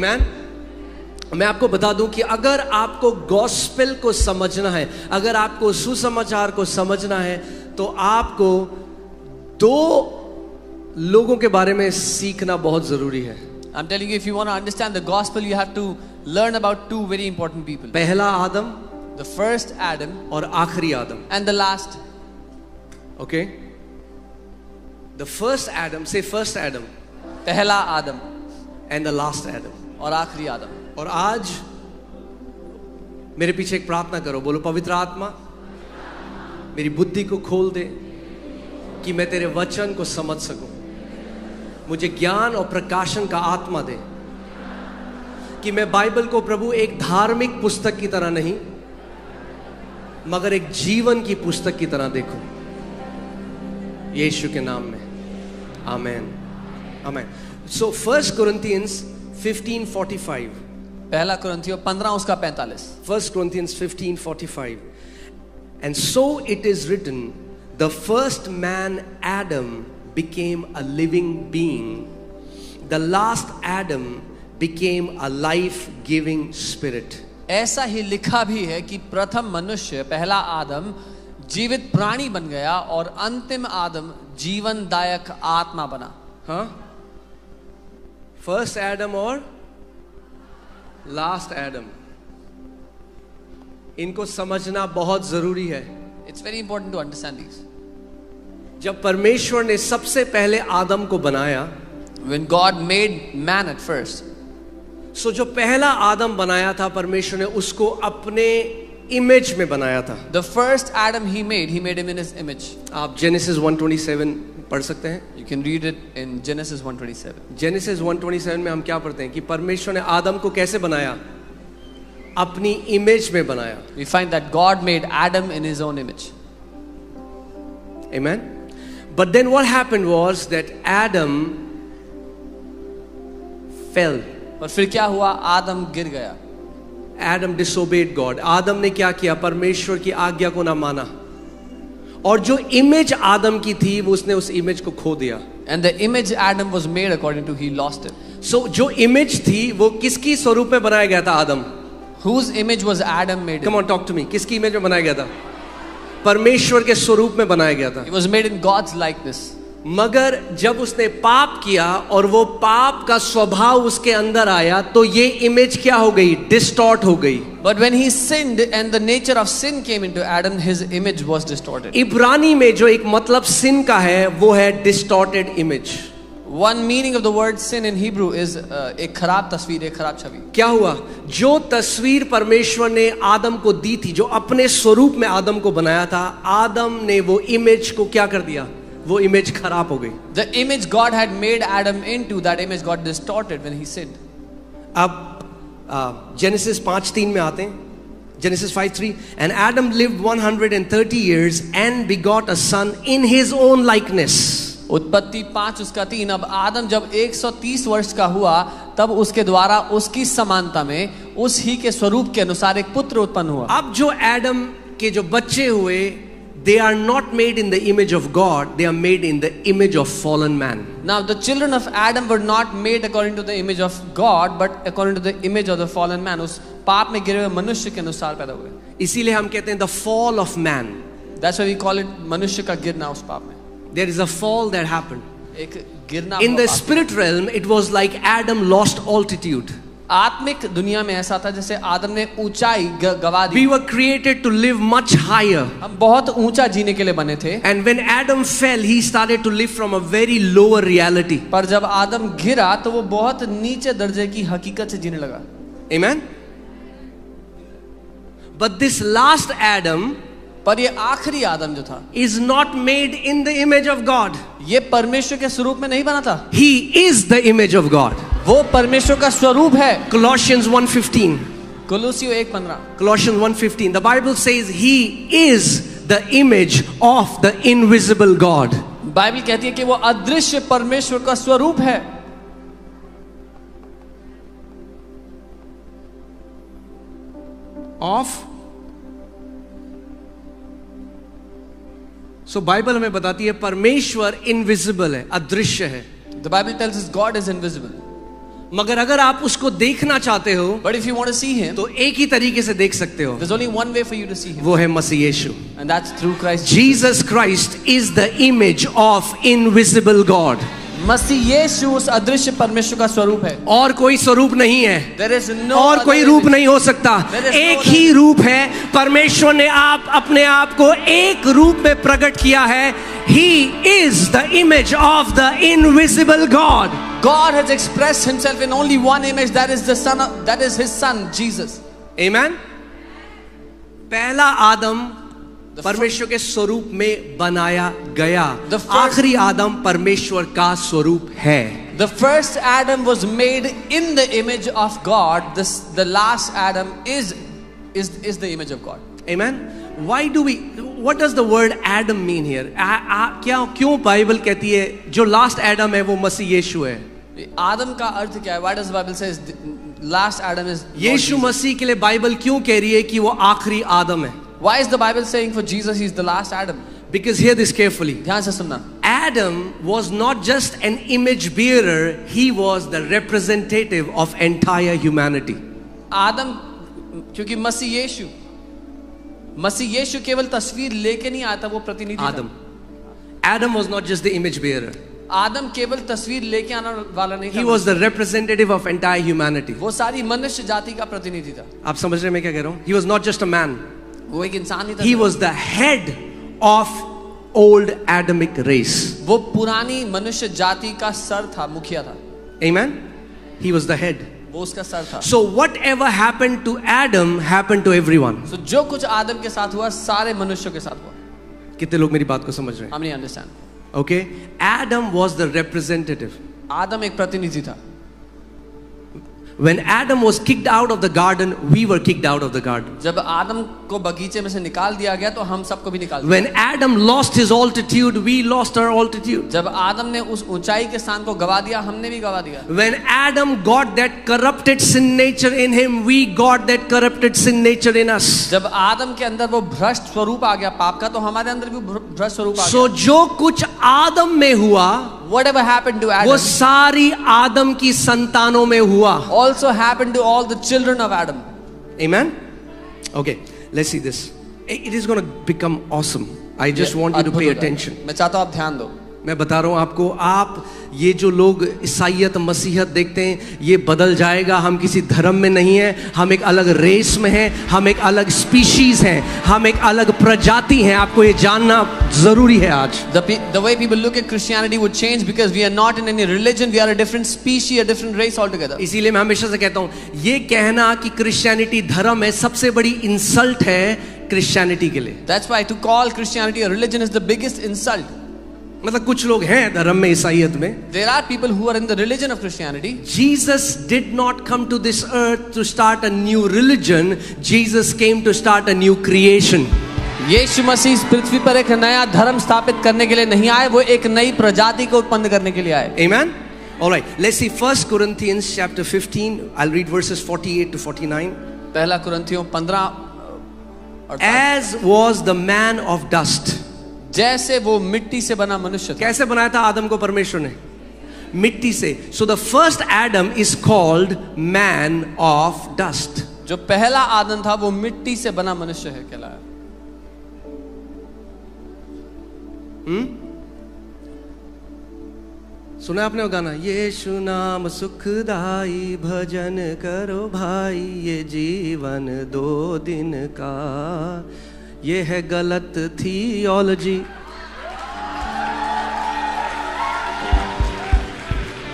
Man, मैं आपको बता दूं कि अगर आपको गॉस्पेल को समझना है, अगर आपको सुसमाचार को समझना है, तो आपको दो लोगों के बारे में सीखना बहुत जरूरी है. I'm telling you, if you want to understand the gospel, you have to learn about two very important people. पहला आदम, the first Adam, और आखिरी आदम. and the last. Okay? The first Adam, say first Adam. पहला आदम and the last Adam. और आखिरी आदम. और आज मेरे पीछे एक प्रार्थना करो, बोलो पवित्र आत्मा मेरी बुद्धि को खोल दे कि मैं तेरे वचन को समझ सकूं. मुझे ज्ञान और प्रकाशन का आत्मा दे कि मैं बाइबल को प्रभु एक धार्मिक पुस्तक की तरह नहीं मगर एक जीवन की पुस्तक की तरह देखूं, यीशु के नाम में. आमेन, आमेन. So 1 Corinthians 15:45. पहला कुरिन्थियों 15 उसका 45. 1 Corinthians 15:45. And so it is written, the first man Adam became a living being. The last Adam became a life-giving spirit. ऐसा ही लिखा भी है कि प्रथम मनुष्य पहला आदम जीवित प्राणी बन गया और अंतिम आदम जीवनदायक आत्मा बना. हाँ, फर्स्ट एडम और लास्ट एडम, इनको समझना बहुत जरूरी है. It's very important to understand these. जब परमेश्वर ने सबसे पहले आदम को बनाया, When God made man at first, सो जो पहला आदम बनाया था परमेश्वर ने उसको अपने इमेज में बनाया था. the first Adam he made him in his image. आप जेनेसिस 1:27 पढ़ सकते हैं. You can read it in Genesis 1:27. Genesis 1:27 में हम क्या पढ़ते हैं कि परमेश्वर ने आदम को कैसे बनाया? अपनी इमेज में बनाया. We find that God made Adam in his own image. Amen. But then what happened was that Adam fell. और फिर क्या हुआ? आदम गिर गया. Adam disobeyed God. आदम ने क्या किया? परमेश्वर की आज्ञा को ना माना, और जो इमेज आदम की थी वो उसने उस इमेज को खो दिया. And the image Adam was made according to, he lost it. So जो इमेज थी वो किसकी स्वरूप में बनाया गया था? आदम. Whose image was Adam made in? Come on, talk to me. किसकी इमेज में बनाया गया था? परमेश्वर के स्वरूप में बनाया गया था. He was made in God's likeness. मगर जब उसने पाप किया और वो पाप का स्वभाव उसके अंदर आया, तो ये इमेज क्या हो गई? डिस्टॉर्ट हो गई. But when he sinned and the nature of sin came into Adam, his image was distorted. इब्रानी में जो एक मतलब सिन का है वो है distorted image. One meaning of the word sin in Hebrew is एक खराब तस्वीर, एक खराब छवि. क्या हुआ? जो तस्वीर परमेश्वर ने आदम को दी थी, जो अपने स्वरूप में आदम को बनाया था, आदम ने वो इमेज को क्या कर दिया? वो इमेज खराब हो गई. The image God had made Adam into, that image got distorted when he sinned. अब जेनेसिस 5:3 में आते हैं. Genesis 5:3. And Adam lived 130 years and begot a son in his own likeness. उत्पत्ति 5 उसका 3. अब आदम जब 130 वर्ष का हुआ तब उसके द्वारा उसकी समानता में उस ही के स्वरूप के अनुसार एक पुत्र उत्पन्न हुआ. अब जो एडम के जो बच्चे हुए, they are not made in the image of God, they are made in the image of fallen man. Now the children of Adam were not made according to the image of God, but according to the image of the fallen man. उस पाप में गिरे हुए मनुष्य के अनुसार पैदा हुए. इसीलिए हम कहते हैं the fall of man. That's why we call it मनुष्य का गिरना उस पाप में. There is a fall that happened. एक गिरना. In the spirit realm, it was like Adam lost altitude. आत्मिक दुनिया में ऐसा था जैसे आदम ने ऊंचाई गवा दी. We were created to live much higher. हम बहुत ऊंचा जीने के लिए बने थे. And when Adam fell, he started to live from a very lower reality. पर जब आदम गिरा तो वो बहुत नीचे दर्जे की हकीकत से जीने लगा. Amen. But this last Adam, पर ये आखिरी आदम जो था, is not made in the image of God. ये परमेश्वर के स्वरूप में नहीं बना था. He is the image of God. वो परमेश्वर का स्वरूप है. Colossians 1:15. कोलोसियों 1:15. Colossians 1:15. The Bible says he is the image of the invisible God. Bible कहती है कि वो अदृश्य परमेश्वर का स्वरूप है. Of. So बाइबल हमें बताती है परमेश्वर इनविजिबल है, अदृश्य है. The Bible tells us God is invisible. मगर अगर आप उसको देखना चाहते हो But if you want to see him, तो एक ही तरीके से देख सकते हो, there's only one way for you to see him, वो है मसीह यीशु. and that's through Christ. Jesus Christ is the image of invisible God. मसीह यीशु उस अदृश्य परमेश्वर का स्वरूप है. और कोई स्वरूप नहीं है, There is no और कोई other रूप image. नहीं हो सकता. There is no एक other- ही रूप है. परमेश्वर ने अपने आप को एक रूप में प्रकट किया है. He is the image of the invisible God. God has expressed himself in only one image, that is that is his son Jesus. Amen. पहला आदम The परमेश्वर के स्वरूप में बनाया गया. The first- आखिरी आदम परमेश्वर का स्वरूप है. The first Adam was made in the image of God. The last Adam is the image of God. Amen. What does the word Adam mean here? क्यों बाइबल कहती है जो लास्ट एडम है वो मसीह यीशु है? आदम का अर्थ क्या है? Why does the Bible says last Adam is Lord Yeshu Jesus? मसीह के लिए बाइबल क्यों कह रही है कि वो आखिरी आदम है? Why is the Bible saying for Jesus he's the last Adam? Because hear this carefully. ध्यान से सुनना. Adam was not just an image bearer, he was the representative of entire humanity. आदम, क्योंकि मसीह यीशु केवल तस्वीर लेके नहीं आता, वो प्रतिनिधि था. Adam was not just the image bearer. आदम केवल तस्वीर लेके आने वाला नहीं था. He was the representative of entire humanity. वो सारी मनुष्य जाति का प्रतिनिधि था. आप समझ रहे हैं मैं क्या कह रहा हूँ? He was not just a man. वो एक इंसान ही था. He was the head of old Adamic race. वो पुरानी मनुष्य जाति का सर था, मुखिया था. Amen. He was the head. वो उसका सर था. So whatever happened to Adam happened to everyone. So जो कुछ आदम के साथ हुआ सारे मनुष्यों के साथ हुआ. कितने लोग मेरी बात को समझ रहे हैं? हम नहीं understand. Okay. Adam was the representative. आदम एक प्रतिनिधि था. When Adam was kicked out of the garden, we were kicked out of the garden. जब आदम को बगीचे में से निकाल दिया गया तो हम सबको भी निकाल दिया. When Adam lost his altitude, we lost our altitude. जब आदम ने उस ऊंचाई के स्थान को गवा दिया, हमने भी गवा दिया. When Adam got that corrupted sin nature in him, we got that corrupted sin nature in us. जब आदम के अंदर वो भ्रष्ट स्वरूप आ गया पाप का, तो हमारे अंदर भी भ्रष्ट स्वरूप आ So गया. जो कुछ आदम में हुआ, Whatever happened to वो Adam सारी आदम की संतानों में हुआ. also happened to all the children of Adam. Amen. Okay, let's see this. It is going to become awesome. I just want you to pay attention. मैं चाहता हूं आप ध्यान दो. मैं बता रहा हूं आपको, आप ये जो लोग ईसाईयत मसीहत देखते हैं, ये बदल जाएगा. हम किसी धर्म में नहीं है, हम एक अलग रेस में हैं, हम एक अलग स्पीशीज हैं, हम एक अलग प्रजाति हैं. आपको ये जानना जरूरी है आज. The way people look at Christianity would change because we are not in any religion. We are a different species, a different race altogether. इसीलिए मैं हमेशा से कहता हूं, ये कहना कि क्रिश्चियनिटी धर्म है सबसे बड़ी इंसल्ट है क्रिश्चियनिटी के लिए. That's why to call Christianity a religion is the biggest insult. मतलब कुछ लोग हैं धर्म में, ईसाईयत में. There are people who are in the religion of Christianity. Jesus did not come to this earth to start a new religion. Jesus came to start a new creation. यीशु मसीह इस पृथ्वी पर एक नया धर्म स्थापित करने के लिए नहीं आए, वो एक नई प्रजाति को उत्पन्न करने के लिए आए. Amen. All right. Let's see 1 Corinthians chapter 15. I'll read verses 48 to 49. पहला कुरिन्थियों 15. As was the man of dust. जैसे वो मिट्टी से बना मनुष्य था. कैसे बनाया था आदम को परमेश्वर ने? मिट्टी से. So the first Adam is called man of dust. जो पहला आदम था वो मिट्टी से बना मनुष्य है कहलाया. सुना आपने वो गाना? यीशु नाम सुखदाई, भजन करो भाई, ये जीवन 2 दिन का, ये है गलत थियोलॉजी.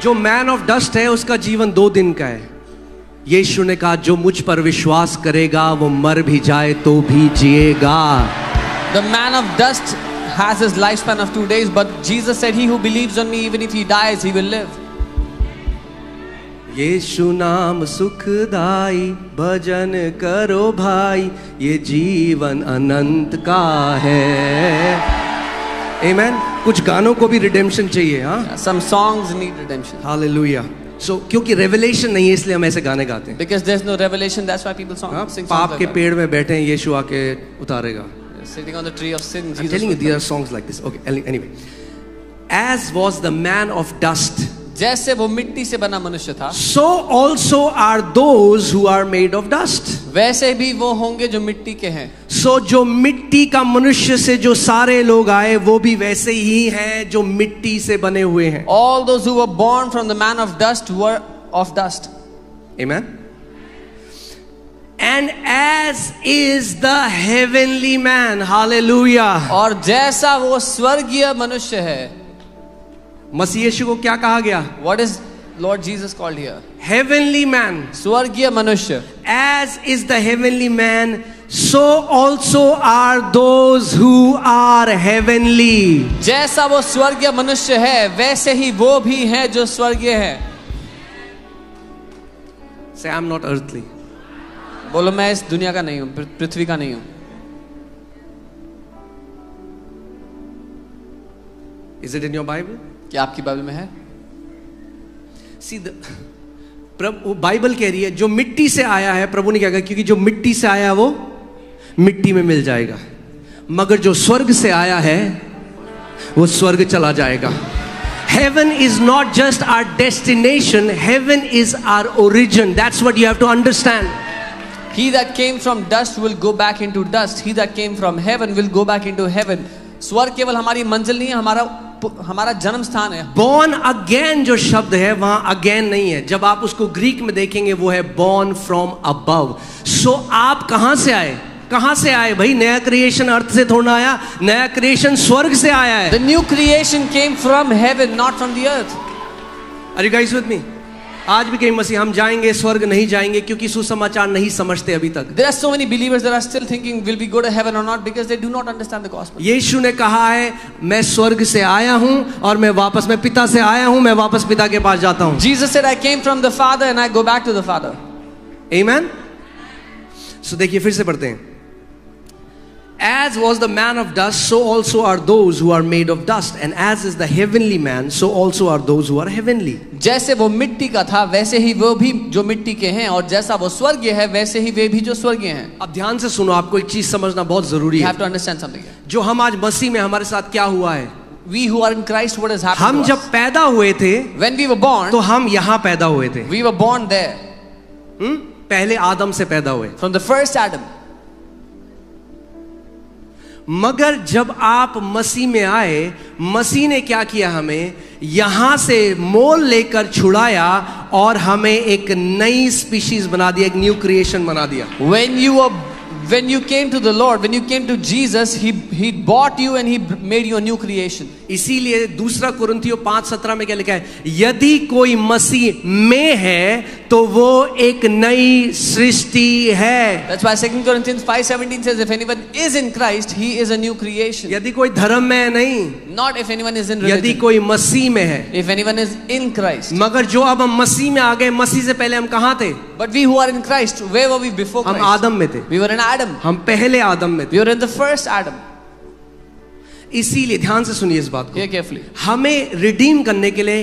जो मैन ऑफ डस्ट है उसका जीवन 2 दिन का है. यीशु ने कहा जो मुझ पर विश्वास करेगा वो मर भी जाए तो भी जिएगा. The man of dust has his lifespan of 2 days, but Jesus said, he who believes on me, even if he dies, he will live. यीशु नाम सुखदाई, भजन करो भाई, ये जीवन अनंत का है. Amen. कुछ गानों को भी रिडेम्पशन चाहिए. हाँ, Some songs need redemption. Hallelujah. So क्योंकि रेवलेशन नहीं है इसलिए हम ऐसे गाने गाते हैं. Because there's no revelation, that's why people हाँ, sing songs पाप like के that. पेड़ में बैठे हैं, यीशु आके उतारेगा. Sitting on the tree of sin, I'm Jesus telling you, will there come. are songs like this. Okay, anyway. As was the man of dust, जैसे वो मिट्टी से बना मनुष्य था, so also are those who are made of dust. वैसे भी वो होंगे जो मिट्टी के हैं। So जो मिट्टी का मनुष्य से जो सारे लोग आए वो भी वैसे ही हैं जो मिट्टी से बने हुए हैं। All those who were born from the man of dust were of dust. Amen. And as is the heavenly man, hallelujah. और जैसा वो स्वर्गीय मनुष्य है, मसीह यीशु को क्या कहा गया? what is Lord Jesus called here? Heavenly man. स्वर्गीय मनुष्य। As is the heavenly man, so also are those who are heavenly. जैसा वो स्वर्गीय मनुष्य है वैसे ही वो भी है जो स्वर्गीय है। Say, I'm not earthly. बोलो मैं इस दुनिया का नहीं हूं, पृथ्वी का नहीं हूं। Is it in your Bible? क्या आपकी बाइबल में है? See, प्रभु बाइबल कह रही है जो मिट्टी से आया है, प्रभु ने क्या कहा, क्योंकि जो मिट्टी से आया वो मिट्टी में मिल जाएगा, मगर जो स्वर्ग से आया है वो स्वर्ग चला जाएगा। Heaven is not just our destination, heaven is our origin. That's what you have to understand. He that came from dust will go back into dust. He that came from heaven will go back into heaven. स्वर्ग केवल हमारी मंजिल नहीं है, हमारा जन्म स्थान है। Born again जो शब्द है वहां again नहीं है, जब आप उसको ग्रीक में देखेंगे वो है born from above. So आप कहां से आए? कहां से आए भाई? नया क्रिएशन अर्थ से थोड़ा आया, नया क्रिएशन स्वर्ग से आया है। The new creation came from heaven, not from the earth. Are you guys with me? आज भी कई मसीह हम जाएंगे स्वर्ग नहीं जाएंगे क्योंकि सुसमाचार नहीं समझते अभी तक। There are so many believers that are still thinking will we go to heaven or not because they do not understand the gospel. यीशु ने कहा है मैं स्वर्ग से आया हूं और मैं पिता से आया हूं, मैं वापस पिता के पास जाता हूं। Jesus said I came from the Father and I go back to the Father. Amen. So देखिए फिर से पढ़ते हैं। As was the man of dust, so also are those who are made of dust, and as is the heavenly man, so also are those who are heavenly. जैसे वो मिट्टी का था वैसे ही वो भी जो मिट्टी के हैं, और जैसा वो स्वर्गीय है वैसे ही वे भी जो स्वर्गीय हैं। अब ध्यान से सुनो, आपको एक चीज समझना बहुत जरूरी है। You have to understand something here. जो हम आज मसीह में हमारे साथ क्या हुआ है? We who are in Christ, what has happened हम to जब us? पैदा हुए थे, When we were born, तो हम यहाँ पैदा हुए थे। we were born there. पहले आदम से पैदा हुए। From the first Adam. मगर जब आप मसीह में आए, मसीह ने क्या किया? हमें यहां से मोल लेकर छुड़ाया और हमें एक नई स्पीशीज बना दिया, एक न्यू क्रिएशन बना दिया। When you came to the Lord, when you came to Jesus, He bought you and He made you a new creation. इसीलिए दूसरा कुरिन्थियों 5:17 में क्या लिखा है? यदि कोई मसीह में है तो वो एक नई सृष्टि है। That's why 2 Corinthians 5:17 says, if anyone is in Christ, he is a new creation. यदि कोई धर्म में है नहीं, Not if anyone is in religion. यदि कोई मसीह में है। If anyone is in Christ. मगर जो अब हम मसीह में आ गए, मसीह से पहले हम कहाँ थे? But we who are in Christ, where were we before Christ? हम आदम में थे। We were in Adam. हम पहले आदम में थे। We were in the first Adam. इसीलिए ध्यान से सुनिए इस बात को। Hear carefully. हमें रिडीम करने के लिए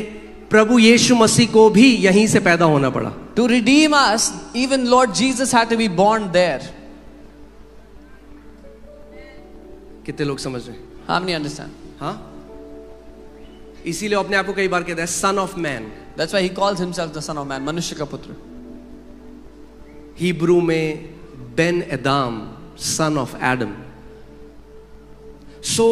प्रभु यीशु मसीह को भी यहीं से पैदा होना पड़ा। To redeem us, even Lord Jesus had to be born there. कितने लोग समझ रहे हैं? How many understand? हाँ, इसीलिए अपने आप को कई बार कहता है son of man. That's why he calls himself the Son of Man, मनुष्य का पुत्र। हिब्रू में Ben Adam, son of Adam. So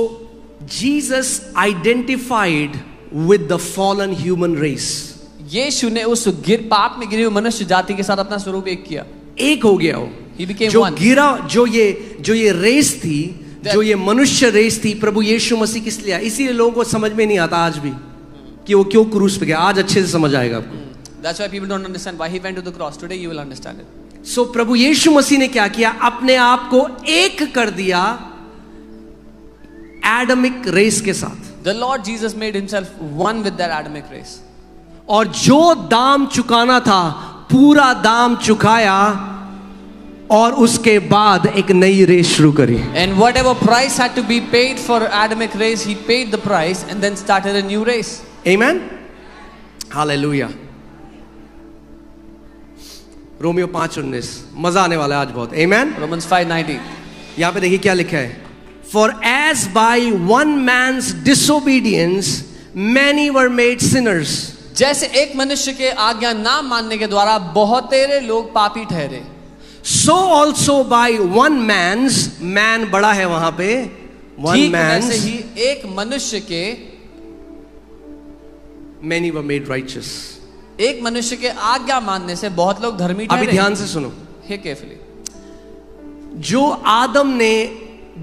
Jesus identified with the fallen human race. यीशु ने उस पाप में गिरी हुई मनुष्य जाति के साथ अपना स्वरूप एक किया। एक हो गया वो। He became जो one. गिरा, जो ये रेस थी, जो ये मनुष्य रेस थी, प्रभु यीशु मसीह किस लिए? इसीलिए लोगों को समझ में नहीं आता आज भी कि वो क्यों क्रूस पे गया। आज अच्छे से समझ आएगा आपको। That's why people don't understand why he went to the cross. Today you will understand it. So प्रभु यीशु मसीह ने क्या किया? अपने आप को एक कर दिया एडमिक रेस के साथ। The Lord Jesus made himself one with that Adamic race. और जो दाम चुकाना था पूरा दाम चुकाया और उसके बाद एक नई रेस शुरू करी। And whatever price had to be paid for Adamic race, he paid the price and then started a new race. Amen. Hallelujah. Romeo 5:19 मजा आने वाला है आज बहुत। Amen. Romans 5:19. यहां पे देखिए क्या लिखा है। For as by one man's disobedience many were made sinners. जैसे एक मनुष्य के आज्ञा ना मानने के द्वारा बहुत तेरे लोग पापी ठहरे, so also by one man's, man बड़ा है वहां पे, one ठीक man's, वैसे ही एक मनुष्य के, many were made righteous. एक मनुष्य के आज्ञा मानने से बहुत लोग धर्मी अभी ठहरे। ध्यान से सुनो, Hear carefully. जो आदम ने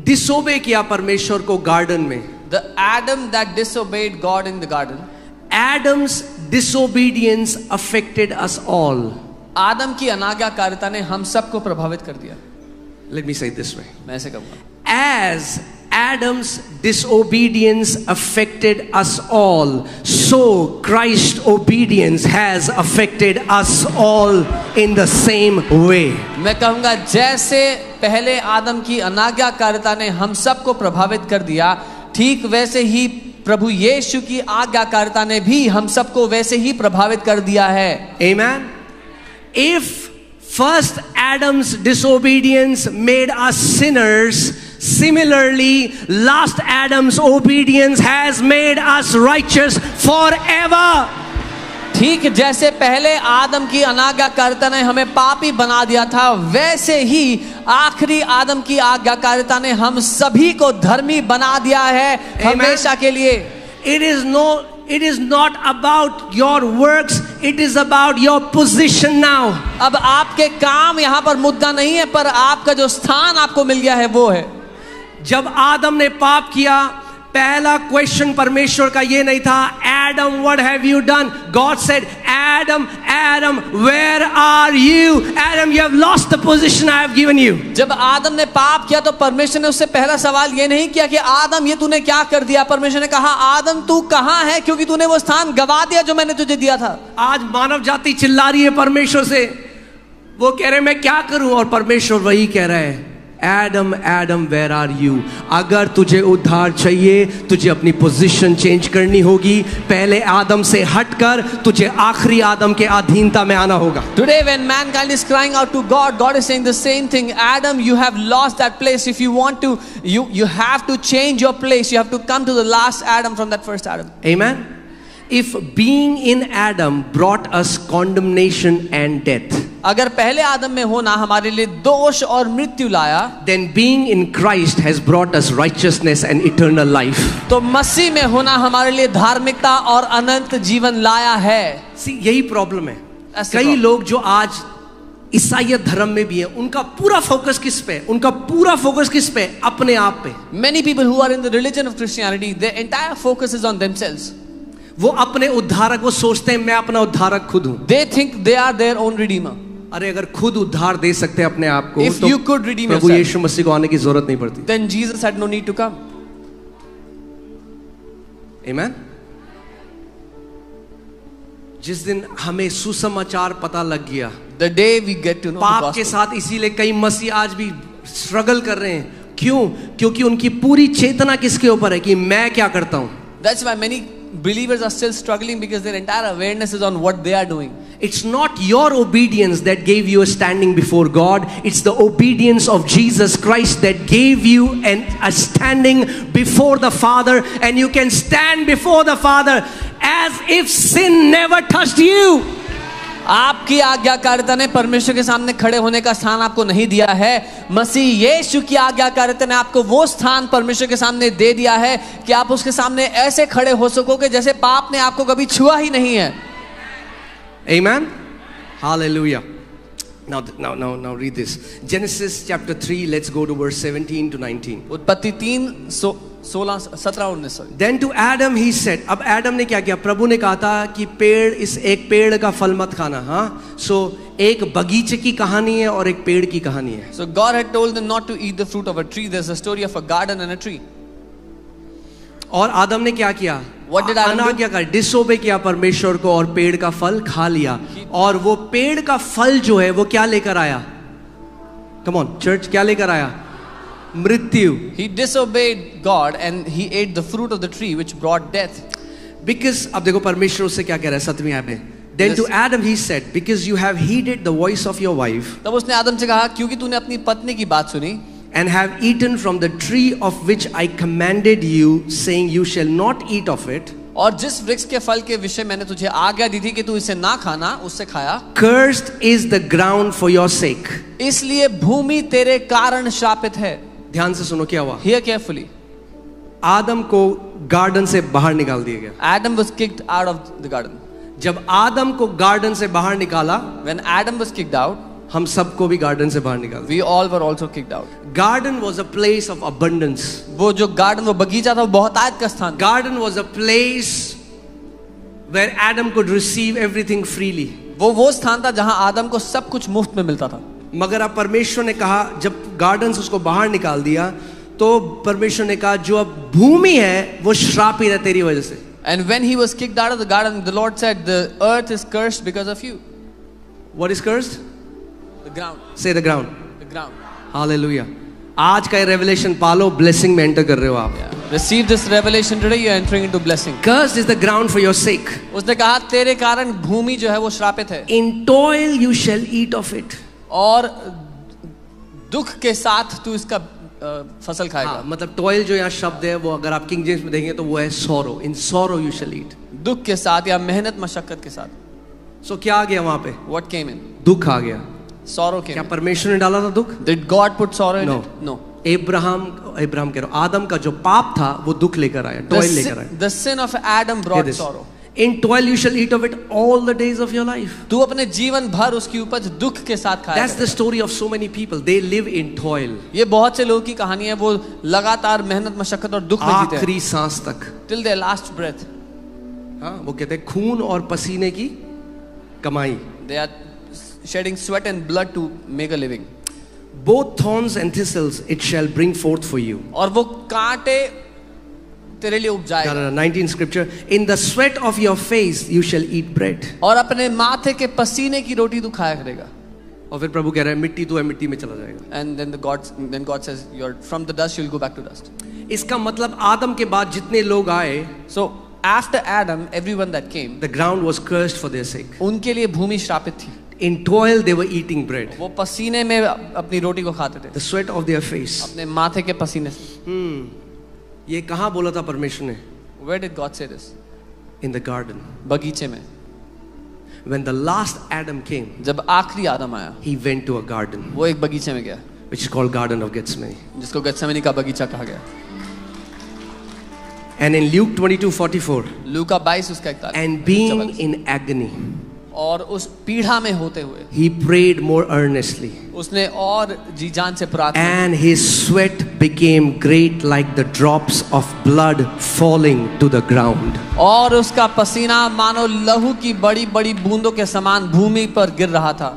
डिसोबे किया परमेश्वर को गार्डन में, The Adam that disobeyed God in the garden, Adam's disobedience affected us all. आदम की अनाज्ञाकारिता ने हम सबको प्रभावित कर दिया। Let me say it this way. मैं ऐसे कहूंगा, As Adam's disobedience affected us all, so Christ's obedience has affected us all in the same way. मैं कहूंगा जैसे पहले आदम की अनाज्ञाकारिता ने हम सबको प्रभावित कर दिया, ठीक वैसे ही प्रभु यीशु की आज्ञाकारिता ने भी हम सबको वैसे ही प्रभावित कर दिया है। Amen. If first Adam's disobedience made us sinners, similarly last Adam's obedience has made us righteous forever. ठीक जैसे पहले आदम की अनाज्ञाकारिता ने हमें पापी बना दिया था, वैसे ही आखिरी आदम की आज्ञाकारिता ने हम सभी को धर्मी बना दिया है हमेशा के लिए। It is not about your works, it is about your position now. अब आपके काम यहाँ पर मुद्दा नहीं है, पर आपका जो स्थान आपको मिल गया है वो है। जब आदम ने पाप किया, पहला क्वेश्चन परमेश्वर का ये नहीं था, Adam, what have you done? God said, Adam, Adam, where are you? Adam, you have lost the position I have given you. जब आदम ने पाप किया तो परमेश्वर ने उससे पहला सवाल ये नहीं किया कि आदम ये तूने क्या कर दिया। परमेश्वर ने कहा, आदम तू कहाँ है, क्योंकि तूने वो स्थान गवा दिया जो मैंने तुझे दिया था। आज मानव जाति चिल्ला रही है परमेश्वर से, वो कह रहे मैं क्या करूं, और परमेश्वर वही कह रहा है, Adam, Adam, where are you? अगर तुझे उद्धार चाहिए, तुझे अपनी पोजीशन चेंज करनी होगी। पहले आदम से हटकर तुझे आखिरी आदम के अधीनता में आना होगा। Today when mankind is crying out to God, God is saying the same thing. Adam, you have lost that place. If you want to, you have to change your place. You have to come to the last Adam from that first Adam. Amen. If being in Adam brought us condemnation and death, अगर पहले आदम में होना हमारे लिए दोष और मृत्यु लाया, then being in Christ has brought us righteousness and eternal life. तो मसीह में होना हमारे लिए धार्मिकता और अनंत जीवन लाया है। See, यही प्रॉब्लम है। That's the कई problem. लोग जो आज ईसाईयत धर्म में भी है, उनका पूरा फोकस किस पे? उनका पूरा फोकस किस पे? अपने आप पे। Many people who are in the religion of Christianity, their entire focus is on themselves. वो अपने उद्धारक, वो सोचते हैं मैं अपना उद्धारक खुद हूं। They think they are their own redeemer. अरे अगर खुद उद्धार दे सकते हैं अपने आप को, If तो you could redeem Prabhu yourself, यीशु मसीह को आने की जरूरत नहीं पड़ती। then Jesus had no need to come. Amen? जिस दिन हमें सुसमाचार पता लग गया, The day we get to know the पाप के gospel. साथ, इसीलिए कई मसीह आज भी स्ट्रगल कर रहे हैं। क्यों? क्योंकि उनकी पूरी चेतना किसके ऊपर है कि मैं क्या करता हूं। That's why many believers are still struggling, because their entire awareness is on what they are doing. It's not your obedience that gave you a standing before God. It's the obedience of Jesus Christ that gave you a standing before the Father, and you can stand before the Father as if sin never touched you. आपकी आज्ञाकारिता ने परमेश्वर के सामने खड़े होने का स्थान आपको नहीं दिया है। मसीह यीशु की आज्ञाकारिता ने आपको वो स्थान परमेश्वर के सामने दे दिया है कि आप उसके सामने ऐसे खड़े हो सकोगे जैसे पाप ने आपको कभी छुआ ही नहीं है। Amen. Hallelujah. Now read this. Genesis chapter 3, let's go to verse 17 to 19. उत्पत्ति 3:16-17-19। Then to Adam he said, अब Adam ने क्या किया? प्रभु ने कहा था कि इस एक पेड़ का फल मत खाना। हाँ, so एक बगीचे की कहानी है और एक पेड़ की कहानी है। So God had told them not to eat the fruit of a tree. There's a story of a garden and a tree. और आदम ने क्या किया? What did Adam do? अनाज्ञा का डिसोबे किया परमेश्वर को और पेड़ का फल खा लिया। और वो पेड़ का फल जो है वो क्या लेकर आया? Come on, church, क्या लेकर आया? मृत्यु। He disobeyed God and he ate the fruit of the tree, which brought death. Because अब देखो परमेश्वर उससे क्या कह रहा है 7वीं आयत में। Then to Adam he said, because you have heeded the voice of your wife, तब उसने आदम से कहा, क्योंकि तूने अपनी पत्नी की बात सुनी and have eaten from the tree of which I commanded you, saying you shall not eat of it, और जिस वृक्ष के फल के विषय मैंने तुझे आज्ञा दी थी कि तू इसे ना खाना, उससे खाया। Cursed is the ground for your sake. इसलिए भूमि तेरे कारण श्रापित है। ध्यान से सुनो क्या हुआ। Hear carefully. आदम को गार्डन से बाहर निकाल दिया गया। Adam was kicked out of the garden. जब आदम को गार्डन से बाहर निकाला, When Adam was kicked out, हम सबको भी गार्डन से बाहर निकाल दिया। we all were also kicked out. Garden was a place of abundance. वो जो गार्डन, वो बगीचा था, वो बहुतायत का स्थान था। Garden was a place where Adam could receive everything freely. वो स्थान था जहां आदम को सब कुछ मुफ्त में मिलता था। मगर अब परमेश्वर ने कहा, जब गार्डन से उसको बाहर निकाल दिया, तो परमेश्वर ने कहा जो अब भूमि है वो श्रापित है तेरी वजह से। And when he was kicked out of the garden, the Lord said, the earth is cursed because of you. What is cursed? The ground. Say the ground. The ground. Hallelujah. आज का ये रेवलेशन पालो, blessing में enter कर रहे हो आप। Receive this revelation today, you are entering into blessing. Cursed is the ground for your sake. उसने कहा तेरे कारण भूमि जो है वो श्रापित है। In toil you shall eat of it. और दुख के साथ तू इसका फसल खाएगा। हाँ, मतलब टॉयल जो यहाँ शब्द है वो अगर आप किंग जेम्स में देखेंगे तो वो है sorrow. In sorrow you shall eat. दुख के साथ या मेहनत मशक्कत के साथ। So क्या आ गया वहाँ पे? What came in? दुख आ गया। Sorrow came. क्या परमेश्वर ने डाला था दुख? Did God put sorrow in No. it? No. Ibrahim कह रहा हूं, आदम का जो पाप था वो दुख लेकर आया, टॉयल लेकर आया। The sin of Adam brought sorrow. In toil you shall eat of it all the days of your life. तू अपने जीवन भर उसकी उपज दुख के साथ खाएगा। That's the story of so many people. They live in toil. ये बहुत से लोगों की कहानी है, वो लगातार मेहनत मशक्कत और दुख में जीते हैं। आखिरी सांस तक। Till their last breath. हाँ, वो कहते हैं खून और पसीने की कमाई। They are shedding sweat and blood to make a living. Both thorns and thistles it shall bring forth for you. और वो कांटे तेरे लिए उपजाएगा। 19 scripture, in the sweat of your face you shall eat bread. और अपने माथे के पसीने की रोटी तू खाया करेगा। और फिर प्रभु कह रहा है मिट्टी तू है, मिट्टी में चला जाएगा। And then God says, you're from the dust, you'll go back to dust. इसका मतलब आदम के बाद जितने लोग आए, so after Adam, everyone that came, the ground was cursed for their sake. उनके लिए भूमि श्रापित थी। In toil they were eating bread. वो पसीने में अपनी रोटी को खाते थे। The sweat of their face. अपने माथे के पसीने से। ये कहाँ बोला था परमेश्वर ने? Where did God say this? In the garden. बगीचे में। When the last Adam came, जब आखिरी आदम आया, he went to a garden, वो एक बगीचे में गया, which is called Garden of Gethsemane. जिसको गेत्सेमनी का बगीचा कहा गया। And in Luke 22:44, लूका 22 उसका 41, and being in agony, और उस पीड़ा में होते हुए he prayed more earnestly, उसने और जी जान से प्रार्थना, and his sweat became great like the drops of blood falling to the ground. और उसका पसीना मानो लहू की बड़ी बड़ी बूंदों के समान भूमि पर गिर रहा था।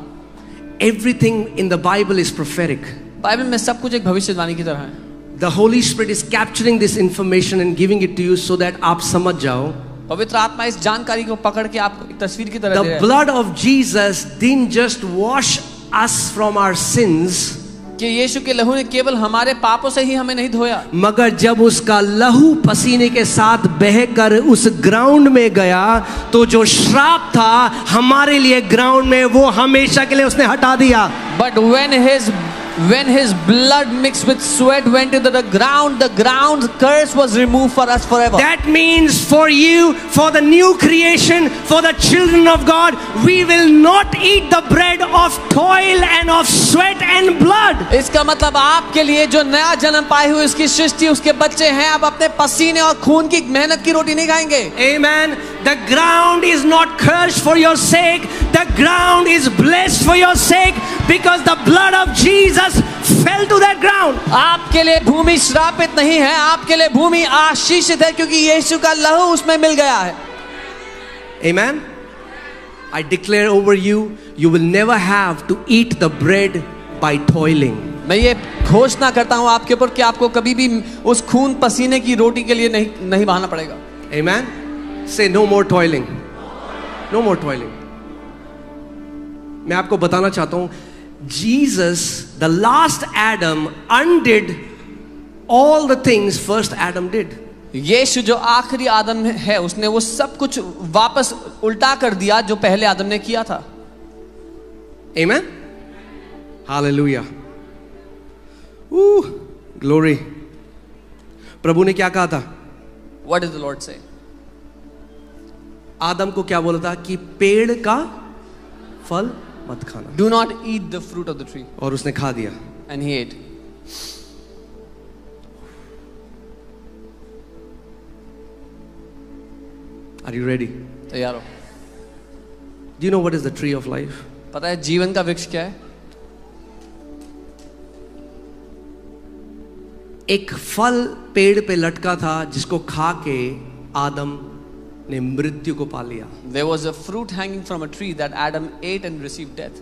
Everything in the Bible is prophetic. Bible में सब कुछ एक भविष्यवाणी की तरह है। The Holy Spirit is capturing this information and giving it to you so that आप समझ जाओ। पवित्र आत्मा इस जानकारी को पकड़ के आपको एक तस्वीर की तरह दे रहा The blood of Jesus didn't just wash us from our sins, कि यीशु के लहू ने केवल हमारे पापों से ही हमें नहीं धोया, मगर जब उसका लहू पसीने के साथ बहकर उस ग्राउंड में गया तो जो श्राप था हमारे लिए ग्राउंड में वो हमेशा के लिए उसने हटा दिया। but when his blood mixed with sweat went into the ground curse was removed for us forever. That means for you, for the new creation, for the children of God, we will not eat the bread of toil and of sweat and blood. इसका मतलब आपके लिए जो नया जन्म पाए हुए उसकी सृष्टि, उसके बच्चे हैं, आप अपने पसीने और खून की मेहनत की रोटी नहीं खाएंगे। Amen. The ground is not cursed for your sake. The ground is blessed for your sake because the blood of Jesus fell to that ground. आपके लिए भूमि श्रापित नहीं है, आपके लिए भूमि आशीषित है क्योंकि यीशु का लहू उसमें मिल गया है। Amen. I declare over you, you will never have to eat the bread by toiling. मैं ये घोषणा करता हूँ आपके ऊपर कि आपको कभी भी उस खून पसीने की रोटी के लिए नहीं बहाना पड़ेगा। Amen. Say no more toiling. No more toiling. मैं आपको बताना चाहता हूँ, Jesus, the last Adam, undid all the things first Adam did. यीशु जो आखिरी आदम है उसने वो सब कुछ वापस उल्टा कर दिया जो पहले आदम ने किया था। Amen. Hallelujah. Glory. प्रभु ने क्या कहा था? What did the Lord say? आदम को क्या बोला था कि पेड़ का फल मत खाना, Do not eat the fruit of the tree. और उसने खा दिया. And he ate. Are you ready? तैयार हो? Do you know what is the tree of life? पता है जीवन का वृक्ष क्या है? एक फल पेड़ पे लटका था जिसको खा के आदम ने मृत्यु को पा लिया. There was a fruit hanging from a tree that Adam ate and received death.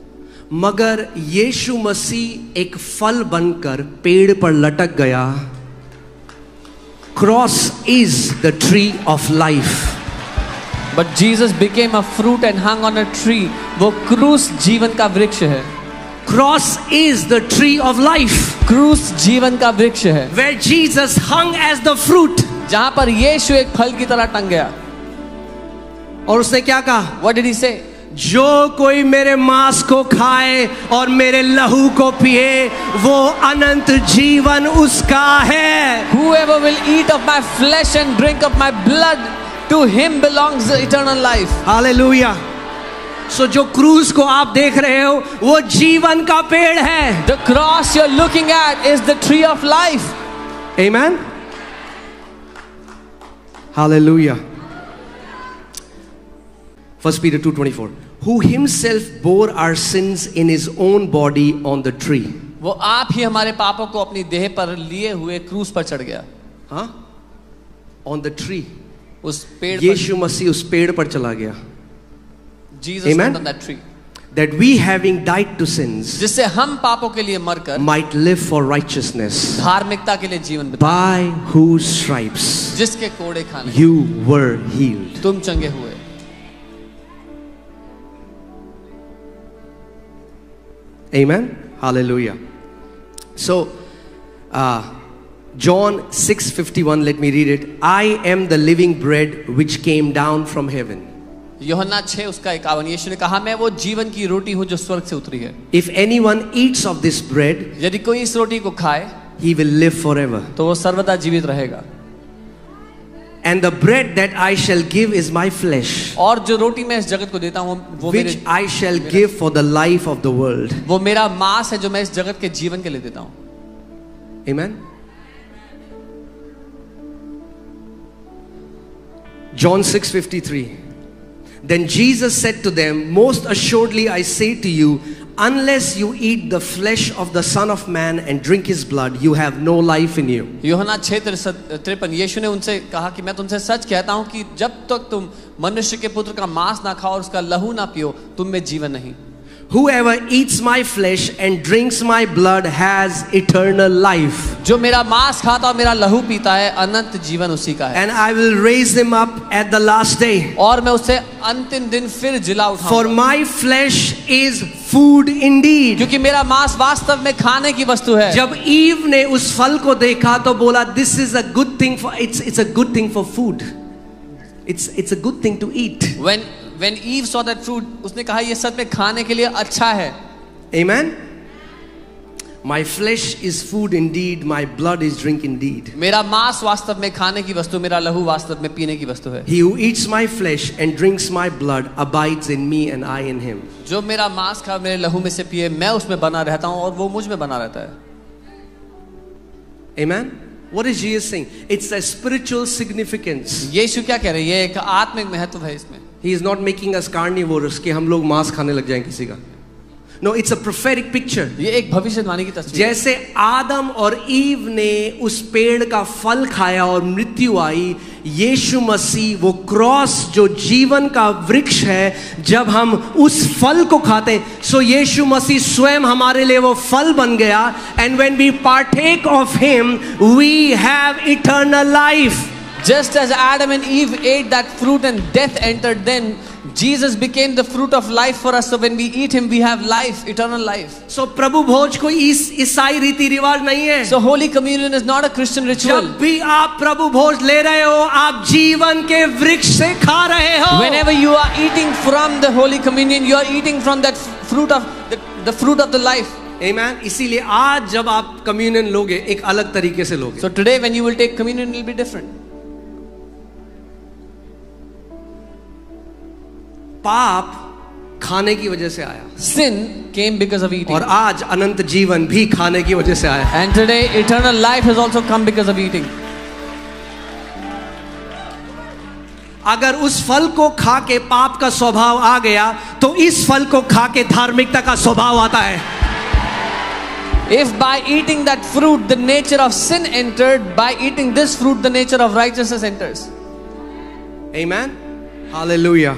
मगर यीशु मसीह एक फल बनकर पेड़ पर लटक गया. Cross is the tree of life. But Jesus became a fruit and hung on a tree. वो क्रूस जीवन का वृक्ष है. Cross is the tree of life. क्रूस जीवन का वृक्ष है. Where Jesus hung as the fruit. जहां पर यीशु एक फल की तरह टंग गया. और उसने क्या कहा? What did he say? जो कोई मेरे मांस को खाए और मेरे लहू को पिए वो अनंत जीवन उसका है. Whoever will eat of my flesh and drink of my blood, to him belongs the eternal life. Hallelujah. So जो क्रूस को आप देख रहे हो वो जीवन का पेड़ है. The cross you're looking at is the tree of life. Amen. Hallelujah. 1 Peter 2:24. Who himself bore our sins in his own body on the tree. वो आप ही हमारे पापों को अपनी देह पर लिए हुए क्रूस पर चढ़ गया. हाँ? On the tree. उस पेड़ यीशु मसीह उस पेड़ पर चला गया. Jesus stood on that tree. That we having died to sins जिससे हम पापों के लिए मरकर might live for righteousness. धार्मिकता के लिए जीवन बिताएं. By whose stripes जिसके कोड़े खाने you were healed. तुम चंगे हुए. Amen. Hallelujah. So, John 6:51. Let me read it. I am the living bread which came down from heaven. यूहन्ना 6 उसका 51. यीशु ने कहा मैं वो जीवन की रोटी हूँ जो स्वर्ग से उतरी है. If anyone eats of this bread, यदि कोई इस रोटी को खाए he will live forever. तो वो सर्वदा जीवित रहेगा. And the bread that I shall give is my flesh, और जो रोटी मैं इस जगत को देता हूँ वो which I shall give for the life of the world. वो मेरा मांस है जो मैं इस जगत के जीवन के लिए देता हूँ. Amen. John 6:53. Then Jesus said to them, most assuredly I say to you, unless you eat the flesh of the Son of Man and drink his blood, you have no life in you. यूहन्ना 6:53. यीशु ने उनसे कहा कि मैं तुमसे सच कहता हूँ कि जब तक तुम मनुष्य के पुत्र का मांस ना खाओ और उसका लहू ना पियो तुम में जीवन नहीं. Whoever eats my flesh and drinks my blood has eternal life. जो मेरा मांस खाता और मेरा लहू पीता है अनंत जीवन उसी का है. And I will raise him up at the last day. और मैं उसे अंतिम दिन फिर जिला उठाऊंगा. For my flesh is food indeed. क्योंकि मेरा मांस वास्तव में खाने की वस्तु है. जब ईव ने उस फल को देखा तो बोला this is a good thing for it's a good thing for food. It's a good thing to eat. When Eve saw that fruit, उसने कहा ये सच में खाने के लिए अच्छा है. Amen. My flesh is food indeed, my blood is drink indeed. मेरा मांस वास्तव में खाने की वस्तु, मेरा लहू वास्तव में पीने की वस्तु है. He who eats my flesh and drinks my blood abides in me and I in him. जो मेरा मांस खा मेरे लहू में से पिए मैं उसमें बना रहता हूँ और वो मुझ में बना रहता है. Amen. What is Jesus saying? It's a spiritual significance. यीशु क्या कह रहे हैं? ये एक आत्मिक महत्व है इसमें. He is not making us carnivores कि हम लोग मांस खाने लग जाएं किसी का. No, it's a prophetic picture. ये एक भविष्यवाणी की तस्वीर. जैसे आदम और ईव ने उस पेड़ का फल खाया और मृत्यु आई, यीशु मसीह वो क्रॉस जो जीवन का वृक्ष है, जब हम उस फल को खाते हैं, सो यीशु मसीह स्वयं हमारे लिए वो फल बन गया. And when we partake of him, we have eternal life. Just as Adam and Eve ate that fruit and death entered, then Jesus became the fruit of life for us. So when we eat him, we have life, eternal life. So प्रभु भोज कोई ईसाई रीति रिवाज नहीं है. So Holy Communion is not a Christian ritual. जब भी आप प्रभु भोज ले रहे हो, आप जीवन के वृक्ष से खा रहे हो. Whenever you are eating from the Holy Communion, you are eating from that fruit of the fruit of the life. Amen. इसीलिए आज जब आप कम्युनियन लोगे एक अलग तरीके से लोगे. So today when you will take communion, it will be different. पाप खाने की वजह से आया, Sin came because of eating. और आज अनंत जीवन भी खाने की वजह से आया। And today eternal life has also come because of eating. अगर उस फल को खा के पाप का स्वभाव आ गया तो इस फल को खा के धार्मिकता का स्वभाव आता है। If by eating that fruit the nature of sin entered, by eating this fruit the nature of righteousness enters. Amen. Hallelujah.